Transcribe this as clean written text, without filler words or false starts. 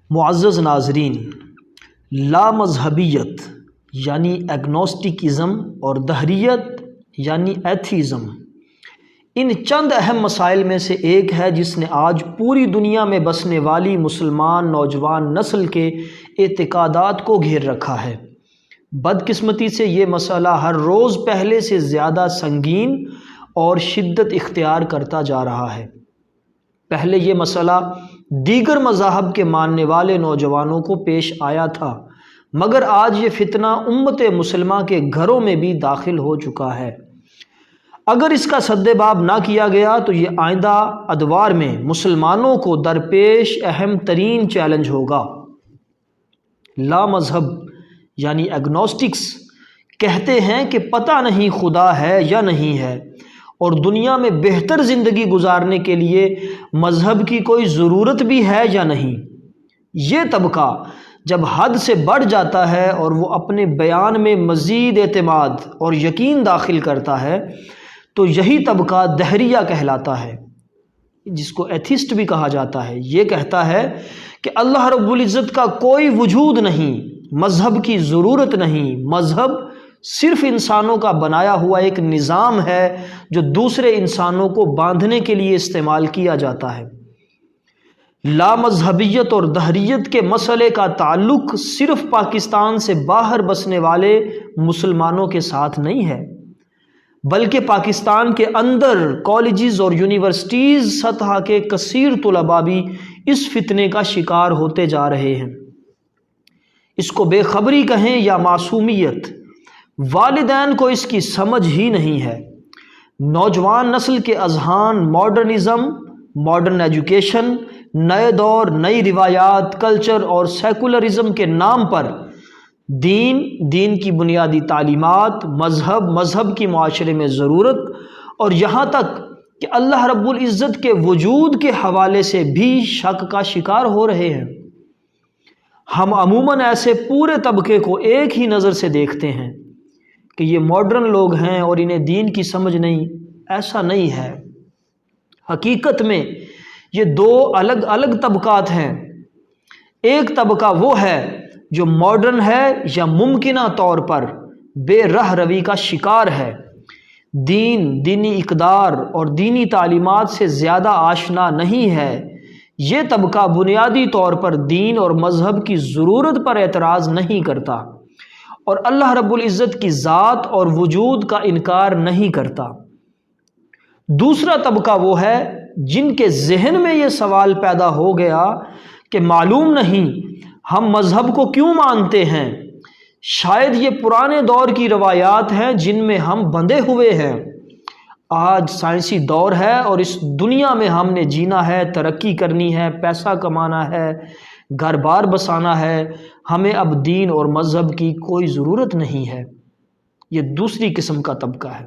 معزز ناظرین، لا مذہبیت یعنی ایگنوسٹکزم اور دہریت یعنی ایتھیزم ان چند اہم مسائل میں سے ایک ہے جس نے آج پوری دنیا میں بسنے والی مسلمان نوجوان نسل کے اعتقادات کو گھیر رکھا ہے۔ بدقسمتی سے یہ مسئلہ ہر روز پہلے سے زیادہ سنگین اور شدت اختیار کرتا جا رہا ہے۔ پہلے یہ مسئلہ دیگر مذاہب کے ماننے والے نوجوانوں کو پیش آیا تھا، مگر آج یہ فتنہ امت مسلمہ کے گھروں میں بھی داخل ہو چکا ہے۔ اگر اس کا سدباب نہ کیا گیا تو یہ آئندہ ادوار میں مسلمانوں کو درپیش اہم ترین چیلنج ہوگا۔ لا مذہب یعنی ایگنوسٹکس کہتے ہیں کہ پتہ نہیں خدا ہے یا نہیں ہے، اور دنیا میں بہتر زندگی گزارنے کے لیے مذہب کی کوئی ضرورت بھی ہے یا نہیں۔ یہ طبقہ جب حد سے بڑھ جاتا ہے اور وہ اپنے بیان میں مزید اعتماد اور یقین داخل کرتا ہے تو یہی طبقہ دہریہ کہلاتا ہے، جس کو ایتھسٹ بھی کہا جاتا ہے۔ یہ کہتا ہے کہ اللہ رب العزت کا کوئی وجود نہیں، مذہب کی ضرورت نہیں، مذہب صرف انسانوں کا بنایا ہوا ایک نظام ہے جو دوسرے انسانوں کو باندھنے کے لیے استعمال کیا جاتا ہے۔ لا مذہبیت اور دہریت کے مسئلے کا تعلق صرف پاکستان سے باہر بسنے والے مسلمانوں کے ساتھ نہیں ہے، بلکہ پاکستان کے اندر کالجز اور یونیورسٹیز سطح کے کثیر طلباء بھی اس فتنے کا شکار ہوتے جا رہے ہیں۔ اس کو بے خبری کہیں یا معصومیت، والدین کو اس کی سمجھ ہی نہیں ہے۔ نوجوان نسل کے اذہان ماڈرنزم، ماڈرن ایجوکیشن، نئے دور، نئی روایات، کلچر اور سیکولرزم کے نام پر دین کی بنیادی تعلیمات، مذہب کی معاشرے میں ضرورت اور یہاں تک کہ اللہ رب العزت کے وجود کے حوالے سے بھی شک کا شکار ہو رہے ہیں۔ ہم عموماً ایسے پورے طبقے کو ایک ہی نظر سے دیکھتے ہیں کہ یہ ماڈرن لوگ ہیں اور انہیں دین کی سمجھ نہیں۔ ایسا نہیں ہے۔ حقیقت میں یہ دو الگ الگ طبقات ہیں۔ ایک طبقہ وہ ہے جو ماڈرن ہے یا ممکنہ طور پر بے رہ روی کا شکار ہے، دینی اقدار اور دینی تعلیمات سے زیادہ آشنا نہیں ہے۔ یہ طبقہ بنیادی طور پر دین اور مذہب کی ضرورت پر اعتراض نہیں کرتا اور اللہ رب العزت کی ذات اور وجود کا انکار نہیں کرتا۔ دوسرا طبقہ وہ ہے جن کے ذہن میں یہ سوال پیدا ہو گیا کہ معلوم نہیں ہم مذہب کو کیوں مانتے ہیں، شاید یہ پرانے دور کی روایات ہیں جن میں ہم بندھے ہوئے ہیں۔ آج سائنسی دور ہے اور اس دنیا میں ہم نے جینا ہے، ترقی کرنی ہے، پیسہ کمانا ہے، گھر بار بسانا ہے، ہمیں اب دین اور مذہب کی کوئی ضرورت نہیں ہے۔ یہ دوسری قسم کا طبقہ ہے۔